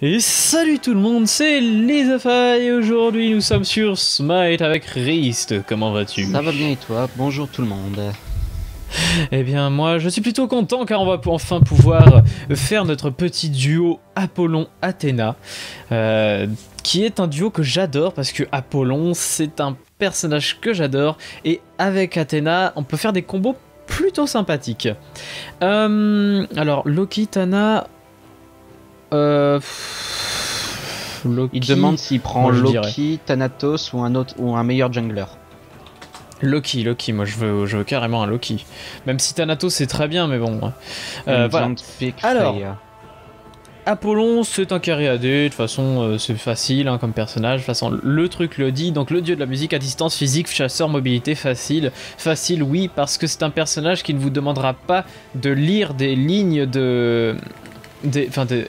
Et salut tout le monde, c'est Lizafy et aujourd'hui nous sommes sur Smite avec Rist. Comment vas-tu? Ça va bien et toi? Bonjour tout le monde. Eh bien moi je suis plutôt content car on va enfin pouvoir faire notre petit duo Apollon-Athéna qui est un duo que j'adore parce que Apollon c'est un personnage que j'adore et avec Athéna on peut faire des combos plutôt sympathiques. Alors Loki, Tana... Loki, il demande s'il prend moi, Loki, Thanatos ou un autre ou un meilleur jungler. Loki, moi je veux carrément un Loki. Même si Thanatos c'est très bien, mais bon. Voilà. Alors, Apollon c'est un carré AD, de toute façon c'est facile hein, comme personnage. De toute façon le truc le dit, donc le dieu de la musique à distance, physique, chasseur, mobilité, facile. Facile oui, parce que c'est un personnage qui ne vous demandera pas de lire des lignes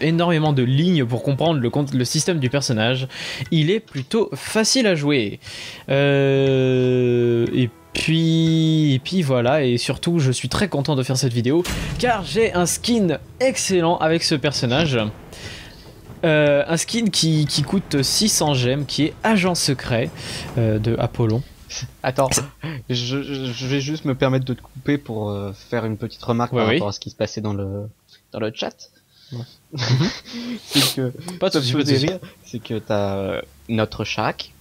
énormément de lignes pour comprendre le système du personnage. Il est plutôt facile à jouer. Et puis voilà, et surtout je suis très content de faire cette vidéo car j'ai un skin excellent avec ce personnage. Un skin qui coûte 600 gemmes, qui est agent secret de Apollon. Attends, je vais juste me permettre de te couper pour faire une petite remarque par rapport à ce qui se passait dans le chat. Ouais. C'est que pas de rire, c'est que t'as notre Shaq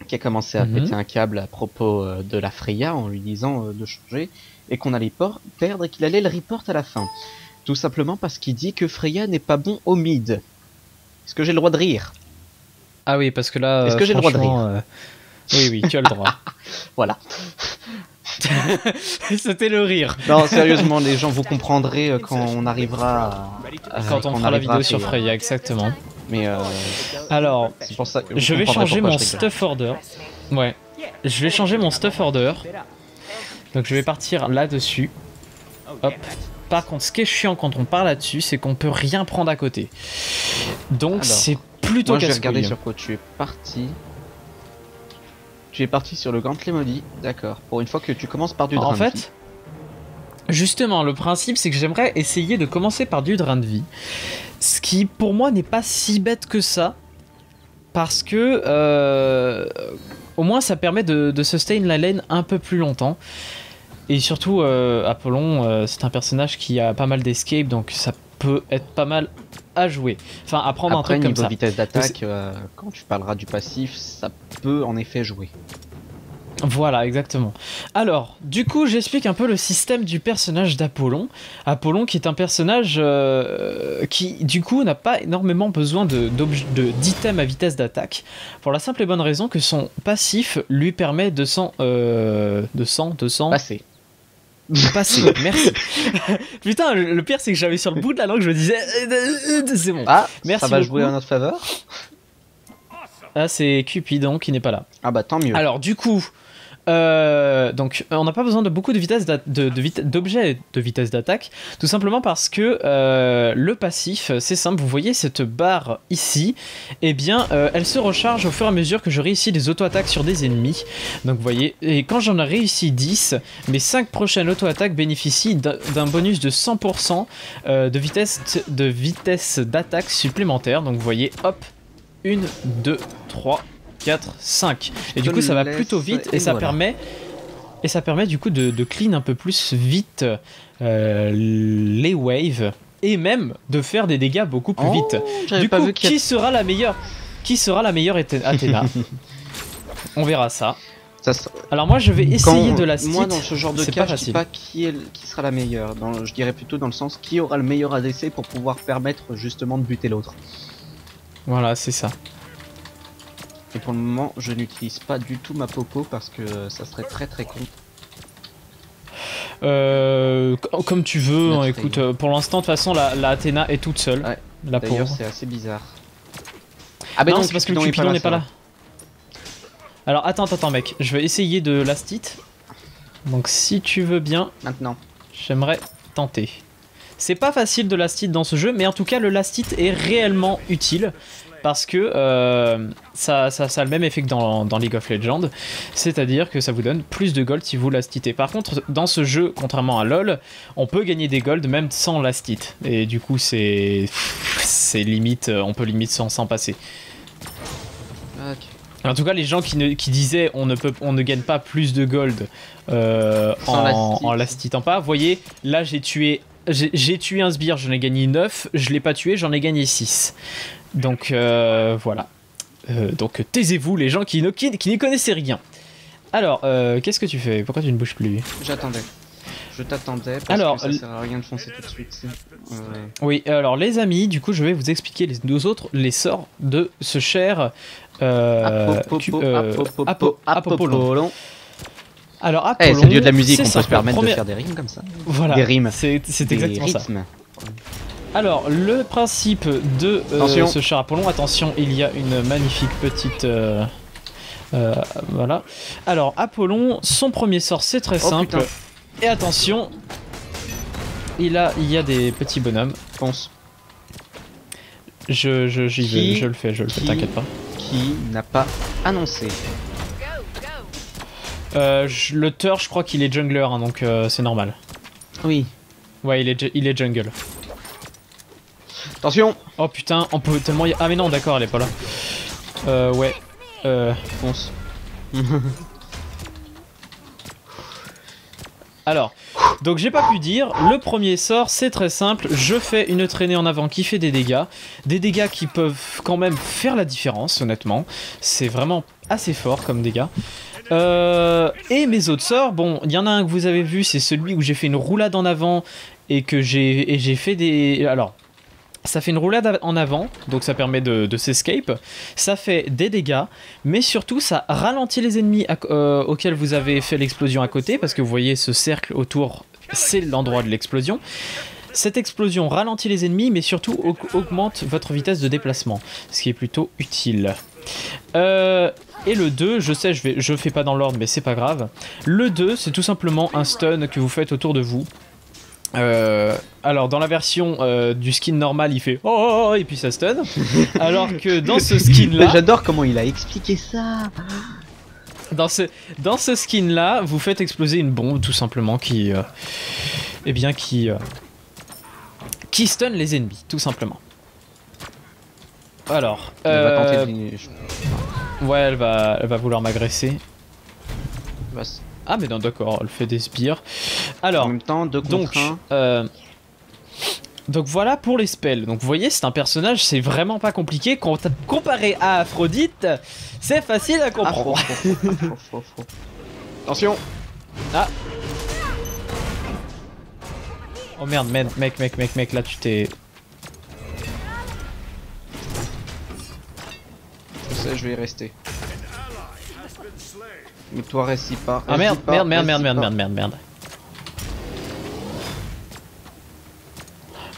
qui a commencé à péter un câble à propos de la Freya en lui disant de changer et qu'on allait perdre et qu'il allait le report à la fin. Tout simplement parce qu'il dit que Freya n'est pas bon au mid. Est-ce que j'ai le droit de rire? Ah oui, parce que là... Est-ce que j'ai le droit de rire? Oui, tu as le droit. Voilà. C'était le rire. Non, sérieusement, les gens vous comprendrez quand on arrivera quand on fera la vidéo sur Freya, exactement. Mais alors, pour ça que je vais changer mon stuff order. Ouais. Je vais changer mon stuff order. Donc je vais partir là-dessus. Hop. Par contre, ce qui est chiant quand on part là-dessus, c'est qu'on peut rien prendre à côté. Donc c'est plutôt moi, je vais regarder sur quoi tu es parti. Tu es parti sur le gantelet maudit, d'accord. Pour une fois que tu commences par du drain de vie. En fait, justement, le principe c'est que j'aimerais essayer de commencer par du drain de vie. Ce qui pour moi n'est pas si bête que ça. Parce que au moins ça permet de sustain la lane un peu plus longtemps. Et surtout Apollon c'est un personnage qui a pas mal d'escape, donc ça peut être pas mal à jouer. Enfin à prendre après, un truc comme ça. Vitesse d'attaque, quand tu parleras du passif, ça peut en effet jouer. Voilà, exactement. Alors, du coup, j'explique un peu le système du personnage d'Apollon. Apollon qui est un personnage qui, du coup, n'a pas énormément besoin d'items à vitesse d'attaque. Pour la simple et bonne raison que son passif lui permet de passer. Passer, merci. Putain, le pire c'est que j'avais sur le bout de la langue, je me disais c'est bon. Ah, merci ça va beaucoup. jouer en notre faveur. Ah, c'est Cupidon qui n'est pas là. Ah bah tant mieux. Alors du coup, donc on n'a pas besoin de beaucoup de vitesse d'objets de vitesse d'attaque, tout simplement parce que le passif, c'est simple, vous voyez cette barre ici, et bien elle se recharge au fur et à mesure que je réussis des auto-attaques sur des ennemis. Donc vous voyez, et quand j'en ai réussi 10, mes 5 prochaines auto-attaques bénéficient d'un bonus de 100% de vitesse d'attaque supplémentaire. Donc vous voyez, hop, 1, 2, 3, 4, 5. Et du coup ça va plutôt vite et ça permet du coup de clean un peu plus vite les waves et même de faire des dégâts beaucoup plus vite. Du coup, qui sera la meilleure Athéna? On verra ça. Alors moi je vais essayer de la cite. Moi dans ce genre de cas je sais pas qui sera la meilleure. Je dirais plutôt dans le sens qui aura le meilleur ADC pour pouvoir permettre justement de buter l'autre. Voilà, c'est ça. Et pour le moment, je n'utilise pas du tout ma popo parce que ça serait très con. Comme tu veux, hein, écoute, pour l'instant, de toute façon, la Athéna est toute seule. Ouais, la pauvre. D'ailleurs, c'est assez bizarre. Ah bah non, c'est parce que le Cupidon n'est pas là. Alors, attends, mec, je vais essayer de last hit. Donc, si tu veux bien... Maintenant. J'aimerais tenter. C'est pas facile de last hit dans ce jeu, mais en tout cas le last hit est réellement utile. Parce que ça a le même effet que dans League of Legends, c'est-à-dire que ça vous donne plus de gold si vous last hitez. Par contre, dans ce jeu, contrairement à LoL, on peut gagner des gold même sans last hit. Et du coup, c'est limite, on peut limite s'en passer. Okay. En tout cas, les gens qui disaient on ne gagne pas plus de gold en last hitant pas, vous voyez, là j'ai tué un sbire, j'en ai gagné 9, je l'ai pas tué, j'en ai gagné 6. Donc voilà. Donc taisez-vous les gens qui n'y connaissaient rien. Alors, qu'est-ce que tu fais? Pourquoi tu ne bouges plus? J'attendais. Je t'attendais parce alors, que ça sert à rien de foncer tout de suite. Oui, alors les amis, du coup je vais vous expliquer les autres les sorts de ce cher Apollon. Alors Apollon, c'est le dieu de la musique, on peut se simple. permettre de faire des rimes comme ça. Voilà, des rimes. C'est exactement ça. Alors, le principe de ce cher Apollon, attention, il y a une magnifique petite... voilà. Alors, Apollon, son premier sort, c'est très simple. Putain. Et attention, il y a des petits bonhommes. Pense. J'y vais, je le fais, t'inquiète pas. Qui n'a pas annoncé? Le Thor, je crois qu'il est jungler, hein, donc c'est normal. Oui. Ouais, il est jungle. Attention. Oh putain, on peut tellement... Ah mais non, d'accord, elle est pas là. Ouais. Fonce. Alors, donc j'ai pas pu dire, le premier sort c'est très simple, je fais une traînée en avant qui fait des dégâts qui peuvent quand même faire la différence honnêtement, c'est vraiment assez fort comme dégâts. Et mes autres sorts, bon, il y en a un que vous avez vu, c'est celui où j'ai fait une roulade en avant et que j'ai fait des... Alors, ça fait une roulade en avant, donc ça permet de s'escape, ça fait des dégâts, mais surtout ça ralentit les ennemis auxquels vous avez fait l'explosion à côté, parce que vous voyez ce cercle autour, c'est l'endroit de l'explosion. Cette explosion ralentit les ennemis, mais surtout augmente votre vitesse de déplacement, ce qui est plutôt utile. Et le 2, je sais, je fais pas dans l'ordre, mais c'est pas grave. Le 2, c'est tout simplement un stun que vous faites autour de vous. Alors dans la version du skin normal il fait oh et puis ça stun, alors que dans ce skin là j'adore comment il a expliqué ça. Dans ce skin là vous faites exploser une bombe tout simplement qui stun les ennemis tout simplement. Alors elle va tenter de... ouais elle va vouloir m'agresser. Vas. Ah mais non d'accord, elle fait des sbires. Alors, en même temps, donc voilà pour les spells. Donc vous voyez, c'est un personnage, c'est vraiment pas compliqué. Comparé à Aphrodite, c'est facile à comprendre. Attention. Ah. Oh merde, mec, là tu t'es... Je sais, je vais y rester. Mais toi reste pas. Ah merde.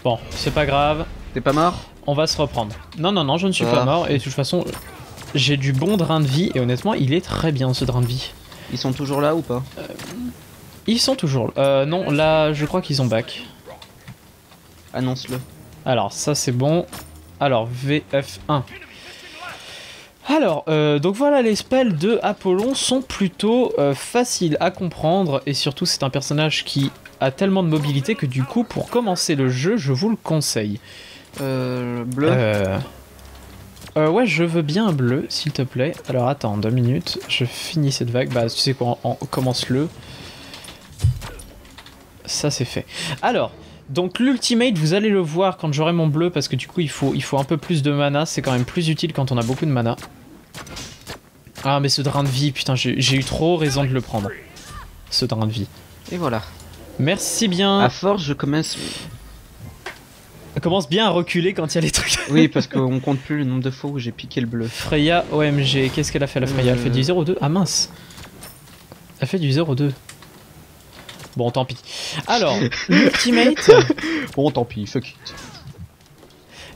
Bon, c'est pas grave. T'es pas mort? On va se reprendre. Non, je ne suis pas mort. Et de toute façon, j'ai du bon drain de vie. Et honnêtement, il est très bien ce drain de vie. Ils sont toujours là ou pas? Ils sont toujours là. Non, là, je crois qu'ils ont back. Annonce-le. Alors, ça c'est bon. Alors, VF1. Alors, donc voilà, les spells de Apollon sont plutôt faciles à comprendre et surtout c'est un personnage qui a tellement de mobilité que du coup pour commencer le jeu je vous le conseille. Bleu. Ouais, je veux bien un bleu s'il te plaît. Alors attends 2 minutes, je finis cette vague. Bah tu sais quoi, on commence-le. Ça c'est fait. Alors... Donc l'ultimate, vous allez le voir quand j'aurai mon bleu parce que du coup il faut un peu plus de mana, c'est quand même plus utile quand on a beaucoup de mana. Ah mais ce drain de vie, putain j'ai eu trop raison de le prendre. Ce drain de vie. Et voilà. Merci bien. À force je commence... On commence bien à reculer quand il y a les trucs. Oui parce qu'on compte plus le nombre de fois où j'ai piqué le bleu. Freya OMG, qu'est-ce qu'elle a fait la Freya? Elle fait du 0,2. Ah mince. Elle fait du 0,2. Bon, tant pis. Alors, l'ultimate... Bon, tant pis, fuck it.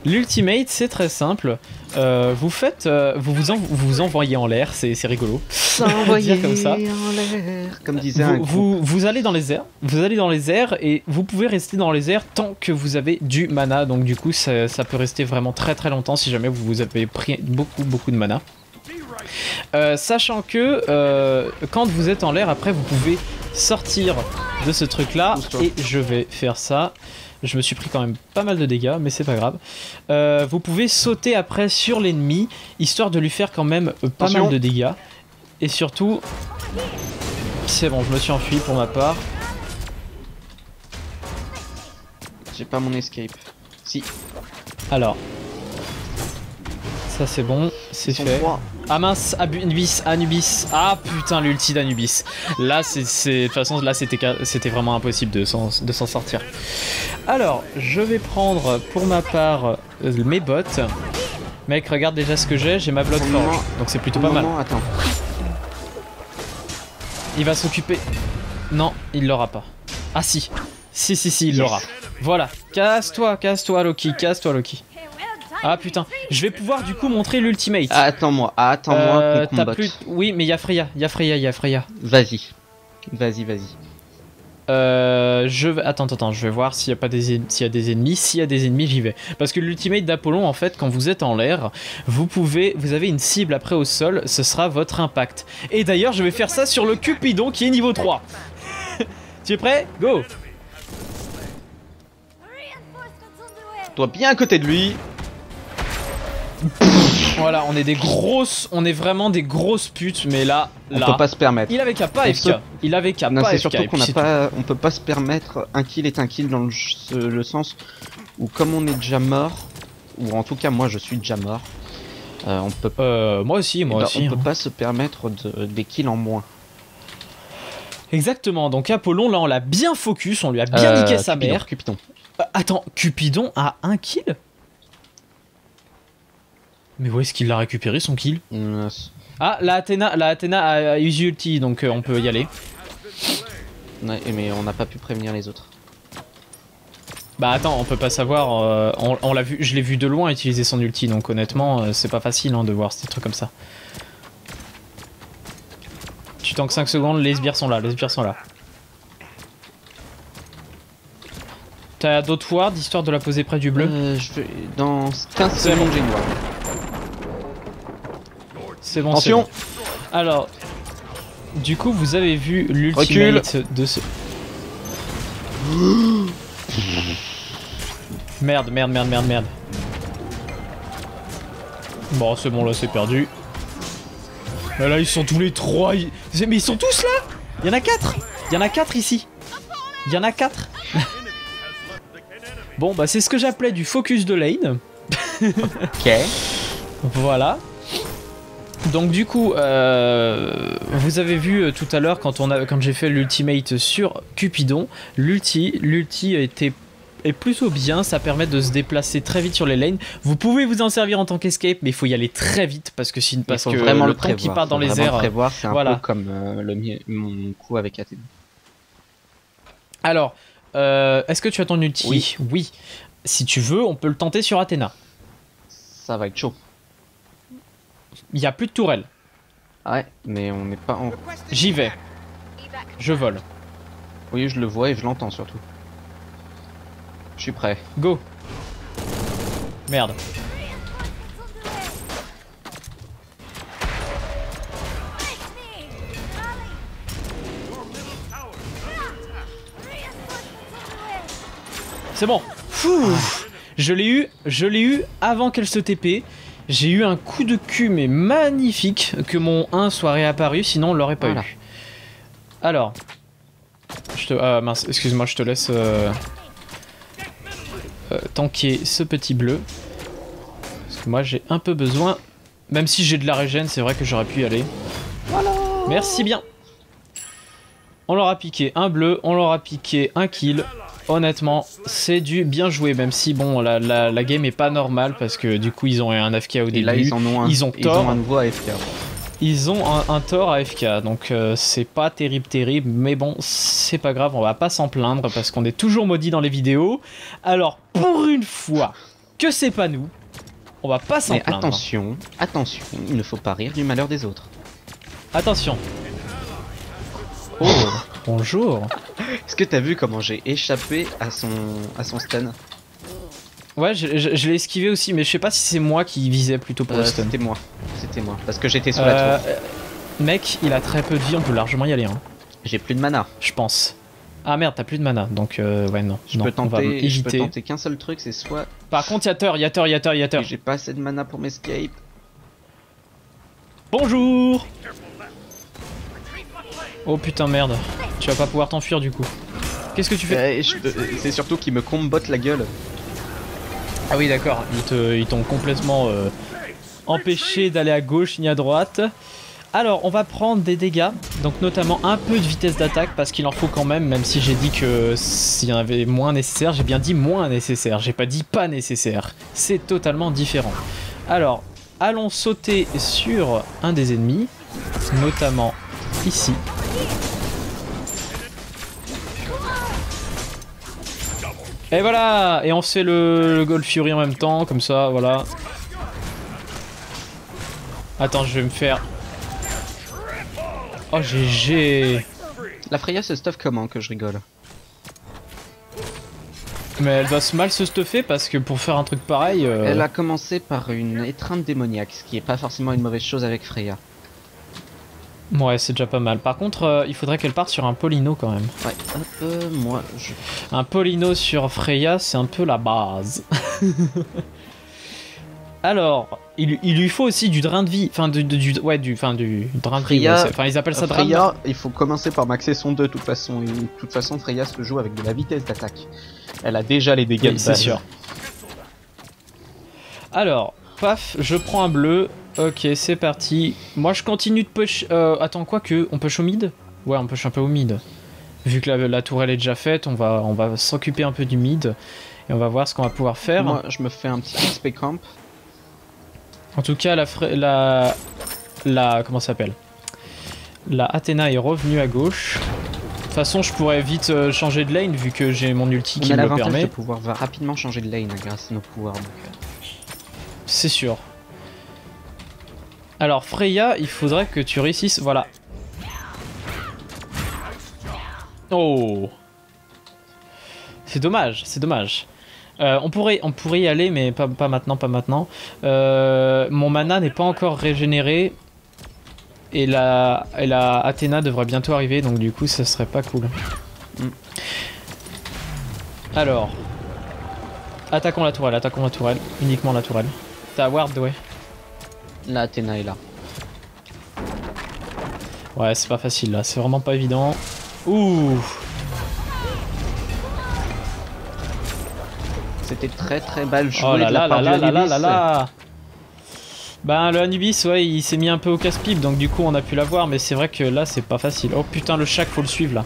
L'ultimate, c'est très simple. Vous faites, vous envoyez en l'air, c'est rigolo. S'envoyer comme ça. en l'air, comme disait un vous allez dans les airs. Vous allez dans les airs et vous pouvez rester dans les airs tant que vous avez du mana. Donc du coup, ça peut rester vraiment très très longtemps si jamais vous avez pris beaucoup de mana. Sachant que quand vous êtes en l'air, après vous pouvez sortir de ce truc là et je vais faire ça. Je me suis pris quand même pas mal de dégâts, mais c'est pas grave. Vous pouvez sauter après sur l'ennemi, histoire de lui faire quand même pas mal de dégâts. Et surtout, c'est bon, je me suis enfui pour ma part. J'ai pas mon escape. Si. Alors, ça c'est bon, c'est fait. Ah mince, Anubis. Ah putain, l'ulti d'Anubis. Là, de toute façon, là c'était vraiment impossible de s'en sortir. Alors, je vais prendre pour ma part mes bottes. Mec, regarde déjà ce que j'ai ma Blood Forge. Donc c'est plutôt pas mal. Attends. Il va s'occuper. Non, il l'aura pas. Ah si. Si, il l'aura. Voilà. Casse-toi, Loki. Ah putain, je vais pouvoir du coup montrer l'ultimate. Attends-moi. T'as plus... Oui, mais y'a Freya. Vas-y. Attends, je vais voir s'il y a des ennemis. S'il y a des ennemis, j'y vais. Parce que l'ultimate d'Apollon, en fait, quand vous êtes en l'air, vous avez une cible après au sol, ce sera votre impact. Et d'ailleurs, je vais faire ça sur le Cupidon qui est niveau 3. Tu es prêt? Go! Toi bien à côté de lui. Voilà, on est vraiment des grosses putes, mais là, on peut pas se permettre. Il avait qu'à pas FK. Non, c'est surtout qu'on on peut pas se permettre un kill est un kill dans le sens où comme on est déjà mort, ou en tout cas moi je suis déjà mort, on peut. Moi aussi. On peut pas se permettre des kills en moins. Exactement. Donc Apollon, là, on l'a bien focus, on lui a bien niqué sa mère. Cupidon. Attends, Cupidon a un kill? Mais où est-ce qu'il l'a récupéré son kill? Ah, la Athéna a usé ulti, donc on peut y aller. Ouais, mais on n'a pas pu prévenir les autres. Bah attends, on peut pas savoir, on l'a vu, je l'ai vu de loin utiliser son ulti, donc honnêtement, c'est pas facile de voir ces trucs comme ça. Tu tankes 5 secondes, les sbires sont là, T'as d'autres wards, histoire de la poser près du bleu? Dans 15 secondes, j'ai une ward. C'est bon, attention. Alors, du coup, vous avez vu l'ultimate de ce... Merde. Bon, c'est bon, là, c'est perdu. Mais là, ils sont tous les 3. Mais ils sont tous là. Il y en a 4. Il y en a 4 ici. Bon, bah, c'est ce que j'appelais du focus de lane. Ok. Voilà. Donc du coup, vous avez vu tout à l'heure quand j'ai fait l'ultimate sur Cupidon, l'ulti est plutôt bien, ça permet de se déplacer très vite sur les lanes. Vous pouvez vous en servir en tant qu'escape, mais il faut y aller très vite parce que vraiment le temps qui part dans les airs. C'est un peu comme mon coup avec Athéna. Alors, est-ce que tu as ton ulti? Oui. Si tu veux, on peut le tenter sur Athéna. Ça va être chaud. Il n'y a plus de tourelle. Ouais, mais on n'est pas en... J'y vais. Je vole. Oui, je le vois et je l'entends surtout. Je suis prêt. Go. Merde. C'est bon. Je l'ai eu avant qu'elle se TP. J'ai eu un coup de cul mais magnifique que mon 1 soit réapparu, sinon on l'aurait pas eu. Alors, mince, excuse-moi, je te laisse tanker ce petit bleu. Parce que moi j'ai un peu besoin, même si j'ai de la régène, c'est vrai que j'aurais pu y aller. Voilà. Merci bien. On leur a piqué un bleu, on leur a piqué un kill. Honnêtement, c'est du bien joué, même si bon, la game est pas normale parce que du coup ils ont un AFK au début. Là, ils ont un nouveau AFK. Ils ont un Thor AFK, donc c'est pas terrible, mais bon, c'est pas grave, on va pas s'en plaindre parce qu'on est toujours maudit dans les vidéos. Alors, pour une fois, que c'est pas nous. On va pas s'en Mais plaindre. attention, attention, il ne faut pas rire du malheur des autres. Attention. Oh, bonjour. Est-ce que t'as vu comment j'ai échappé à son stun? Ouais, je l'ai esquivé aussi, mais je sais pas si c'est moi qui visais plutôt pour le stun. C'était moi, parce que j'étais sous la tour. Mec, il a très peu de vie, on peut largement y aller. Hein. J'ai plus de mana. Je pense. Ah merde, t'as plus de mana, donc ouais, non. Je peux tenter qu'un seul truc, c'est soit... Par contre, y'a Thor. J'ai pas assez de mana pour m'escape. Bonjour. Oh putain, merde. Tu vas pas pouvoir t'enfuir du coup. Qu'est-ce que tu fais? C'est surtout qu'il me combotte la gueule. Ah oui, d'accord. Ils t'ont complètement empêché d'aller à gauche ni à droite. Alors, on va prendre des dégâts, donc notamment un peu de vitesse d'attaque, parce qu'il en faut quand même si j'ai dit que s'il y en avait moins nécessaire, j'ai bien dit moins nécessaire, j'ai pas dit pas nécessaire. C'est totalement différent. Alors, allons sauter sur un des ennemis, notamment ici. Et voilà! Et on se fait le Gold Fury en même temps, comme ça, voilà. Attends, je vais me faire... Oh GG. La Freya se stuff comment que je rigole? Mais elle va mal se stuffer parce que pour faire un truc pareil... Elle a commencé par une étreinte démoniaque, ce qui est pas forcément une mauvaise chose avec Freya. Ouais, c'est déjà pas mal. Par contre, il faudrait qu'elle parte sur un Polino quand même. Ouais, hop, moi je... Un Polino sur Freya, c'est un peu la base. Alors, il lui faut aussi du drain de vie, enfin du drain de vie. Freya, Enfin, ils appellent ça drain de vie. Freya, il faut commencer par maxer son 2 de toute façon. Et de toute façon, Freya se joue avec de la vitesse d'attaque. Elle a déjà les dégâts de c'est base. sûr. Alors, paf, je prends un bleu. Ok, c'est parti. Moi, je continue de push. Attends, quoi que on push au mid? Ouais, on push un peu au mid. Vu que la tourelle est déjà faite, on va s'occuper un peu du mid et on va voir ce qu'on va pouvoir faire. Moi, je me fais un petit XP camp. En tout cas, comment ça s'appelle? La Athéna est revenue à gauche. De toute façon, je pourrais vite changer de lane vu que j'ai mon ulti qui me le permet. De pouvoir rapidement changer de lane grâce à nos pouvoirs. C'est sûr. Alors Freya, il faudrait que tu réussisses. Voilà. Oh. C'est dommage, c'est dommage. On pourrait y aller, mais pas maintenant, pas maintenant. Mon mana n'est pas encore régénéré. Et la Athéna devrait bientôt arriver, donc du coup, ça serait pas cool. Alors. Attaquons la tourelle, uniquement la tourelle. T'as ward, ouais. La Athéna est là. Ouais, c'est pas facile là, c'est vraiment pas évident. Ouh. C'était très mal joué. Oh là de la là part là du là là Anubis. là là. Ben le Anubis, ouais, il s'est mis un peu au casse-pipe, donc du coup on a pu l'avoir, mais c'est vrai que là c'est pas facile. Oh putain, le Shaq, faut le suivre là.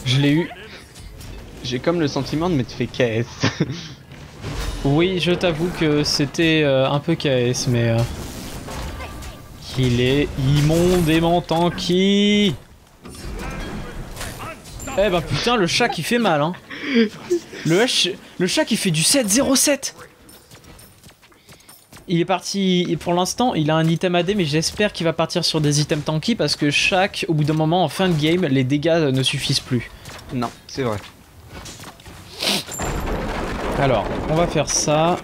Je l'ai eu. J'ai comme le sentiment de m'être fait KS. Oui, je t'avoue que c'était un peu KS, mais... Il est immonde et tanky. Eh ben putain, le chat qui fait mal, hein. Le chat qui fait du 7-0-7. Il est parti, pour l'instant, il a un item AD, mais j'espère qu'il va partir sur des items tanky parce que chaque, au bout d'un moment, en fin de game, les dégâts ne suffisent plus. Non, c'est vrai. Alors, on va faire ça.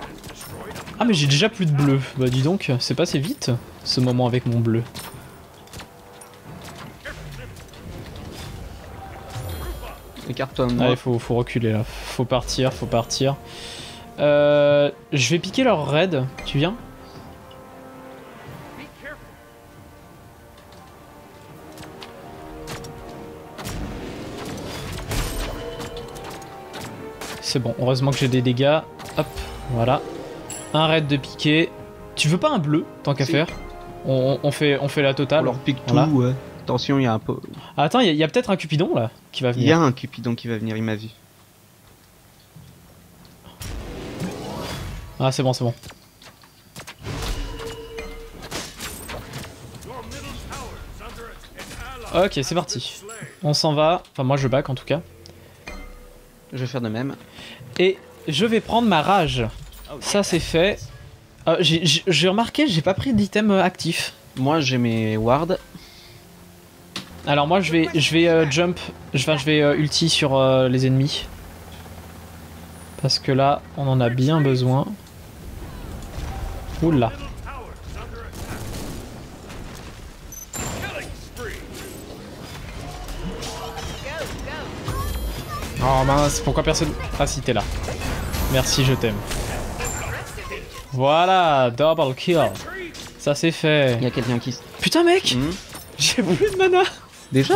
Ah mais j'ai déjà plus de bleu. Bah dis donc, c'est passé vite ce moment avec mon bleu. Écarte-toi de moi. Allez, faut reculer là. Faut partir. Je vais piquer leur raid. Tu viens? C'est bon, heureusement que j'ai des dégâts. Hop, voilà. Un raid de piqué. Tu veux pas un bleu, tant qu'à faire? On fait la totale. On leur pique voilà. tout, ouais. Attention, il y a un peu... Ah, attends, il y a peut-être un Cupidon là qui va venir. Il y a un Cupidon qui va venir, il m'a vu. Ah c'est bon, c'est bon. Ok, c'est parti. On s'en va. Enfin, moi je back en tout cas. Je vais faire de même. Et je vais prendre ma rage. Ça c'est fait. J'ai remarqué, j'ai pas pris d'item actif. Moi j'ai mes wards. Alors moi je vais jump, je vais ulti sur les ennemis. Parce que là, on en a bien besoin. Oula. Oh mince, pourquoi personne... Ah si, t'es là. Merci, je t'aime. Voilà, double kill. Ça c'est fait. Il y a quelqu'un qui... Putain mec, j'ai plus de mana. Déjà?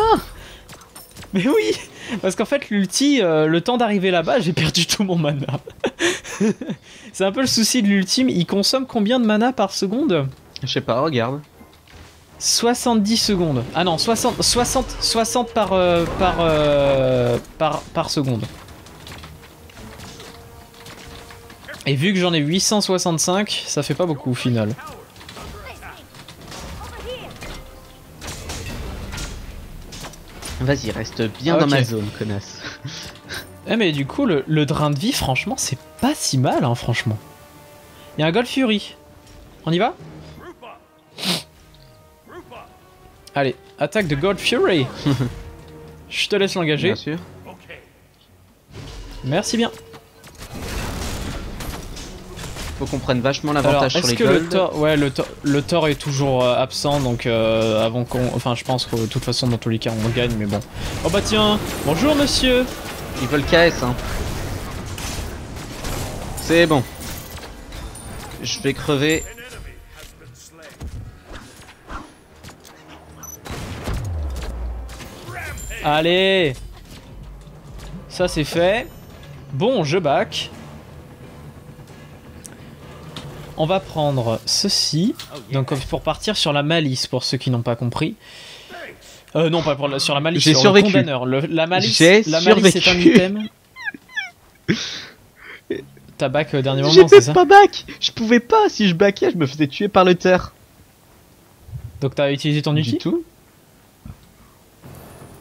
Mais oui, parce qu'en fait l'ulti, le temps d'arriver là-bas, j'ai perdu tout mon mana. C'est un peu le souci de l'ultime, il consomme combien de mana par seconde? Je sais pas, regarde. 70 secondes. Ah non, 60 par seconde. Et vu que j'en ai 865, ça fait pas beaucoup au final. Vas-y, reste bien dans ma zone, connasse. Eh mais du coup, le drain de vie, franchement, c'est pas si mal, hein, franchement. Il y a un Gold Fury. On y va? Allez, attaque de Gold Fury. Je te laisse l'engager. Bien sûr. Merci bien. Faut qu'on prenne vachement l'avantage sur les golds. Le Thor est toujours absent, donc avant qu'on... Enfin, je pense que de toute façon, dans tous les cas, on gagne, mais bon. Oh bah tiens, bonjour monsieur. Ils veulent KS, hein. C'est bon. Je vais crever. Allez. Ça c'est fait. Bon, je back. On va prendre ceci, donc pour partir sur la malice, pour ceux qui n'ont pas compris. Non, pas pour sur la malice, j'ai sur survécu. le condamneur. La malice c'est un item. T'as back au dernier moment, c'est ça? J'ai pas back. Je pouvais pas, si je backais, je me faisais tuer par le terre. Donc t'as utilisé ton ulti? Du tout.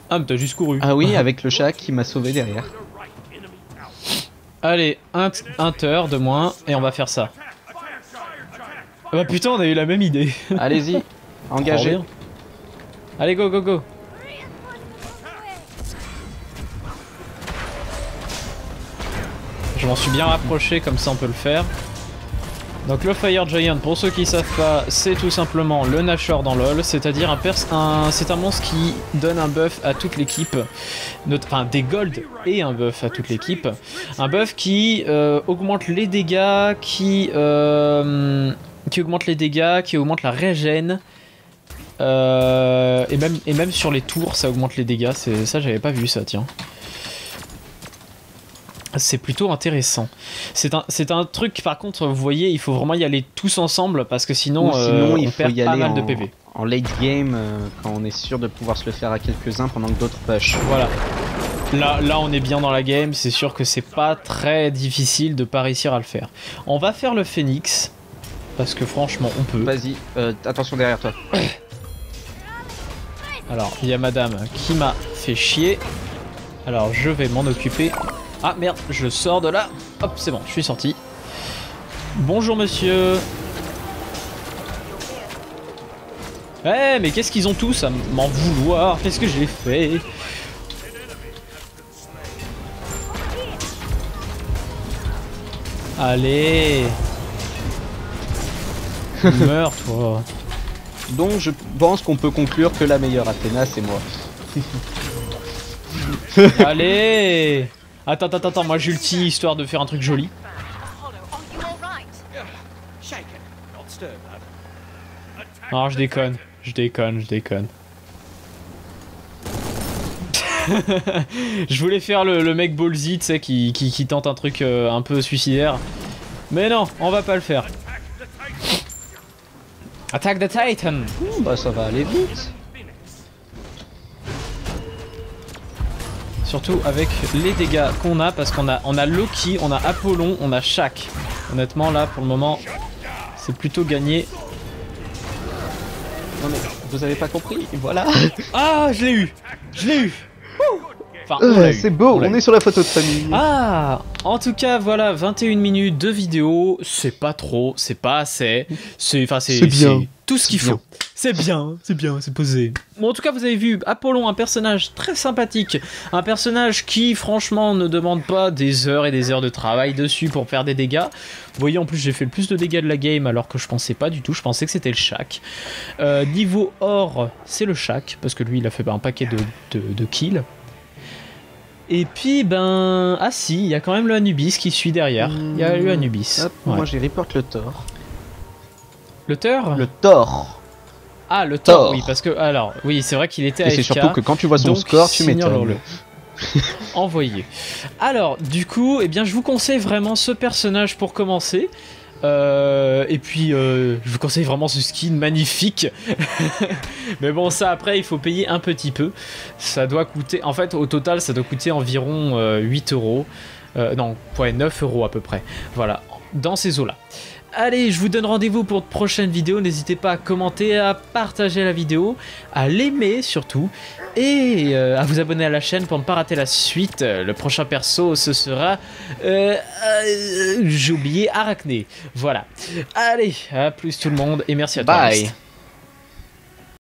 Ah mais t'as juste couru. Ah oui, avec le chat qui m'a sauvé derrière. Allez, un hunter de moins, et on va faire ça. Ah bah putain, on a eu la même idée. Allez-y, engagez. Allez, go, go, go. Je m'en suis bien rapproché, comme ça on peut le faire. Donc le Fire Giant, pour ceux qui savent pas, c'est tout simplement le Nashor dans LoL, c'est-à-dire c'est un monstre qui donne un buff à toute l'équipe, enfin des golds et un buff à toute l'équipe. Un buff qui augmente les dégâts, qui augmente les dégâts, qui augmente la régène. Et même sur les tours, ça augmente les dégâts. Ça, j'avais pas vu ça, tiens. C'est plutôt intéressant. C'est un truc, par contre, vous voyez, il faut vraiment y aller tous ensemble parce que sinon il on faut perd y pas aller mal de PV. En late game, quand on est sûr de pouvoir se le faire à quelques-uns pendant que d'autres push. Voilà. Là, on est bien dans la game. C'est sûr que c'est pas très difficile de pas réussir à le faire. On va faire le Phoenix parce que franchement, on peut. Vas-y, attention derrière toi. Alors, il y a madame qui m'a fait chier. Alors, je vais m'en occuper. Ah merde, je sors de là. Hop, c'est bon, je suis sorti. Bonjour monsieur. Eh, mais qu'est-ce qu'ils ont tous à m'en vouloir? Qu'est-ce que j'ai fait? Allez. Meurs, toi. Donc je pense qu'on peut conclure que la meilleure Athéna, c'est moi. Allez. Attends, moi j'ulti histoire de faire un truc joli. Non, je déconne. Je voulais faire le mec ballsy, tu sais, qui tente un truc un peu suicidaire. Mais non, on va pas le faire. Attack the Titan. Bah ça va aller vite. Surtout avec les dégâts qu'on a, parce qu'on a Loki, on a Apollon, on a Shaq. Honnêtement, là, pour le moment, c'est plutôt gagné. Non mais, vous avez pas compris, voilà. Ah, je l'ai eu. Je l'ai eu. Enfin, on l'a eu. C'est beau, on est sur la photo de famille. Ah, en tout cas, voilà, 21 minutes de vidéo, c'est pas trop, c'est pas assez, c'est bien, c'est tout ce qu'il faut. C'est bien, c'est posé. Bon, en tout cas, vous avez vu Apollon, un personnage très sympathique, un personnage qui, franchement, ne demande pas des heures et des heures de travail dessus pour faire des dégâts. Vous voyez, en plus, j'ai fait le plus de dégâts de la game alors que je pensais pas du tout, je pensais que c'était le Shaq. Niveau or, c'est le Shaq, parce que lui, il a fait un paquet de kills. Et puis, ben... Ah si, il y a quand même le Anubis qui suit derrière. Il y a le Anubis. Hop, ouais. Moi, j'ai report le Thor. Le Thor? Le Thor. Ah, le Thor, oui, parce que... Alors, oui, c'est vrai qu'il était AFK. Et c'est surtout que quand tu vois son score, tu m'étonnes. Envoyé. Alors, du coup, eh bien, je vous conseille vraiment ce personnage pour commencer. Et puis je vous conseille vraiment ce skin magnifique. Mais bon, ça après il faut payer un petit peu. Ça doit coûter, en fait au total ça doit coûter environ 8 euros. Non, ouais, 9 euros à peu près. Voilà, dans ces eaux là. Allez, je vous donne rendez-vous pour de prochaines vidéos. N'hésitez pas à commenter, à partager la vidéo, à l'aimer surtout, et à vous abonner à la chaîne pour ne pas rater la suite. Le prochain perso, ce sera... j'ai oublié Arachné. Voilà. Allez, à plus tout le monde, et merci à tous. Bye.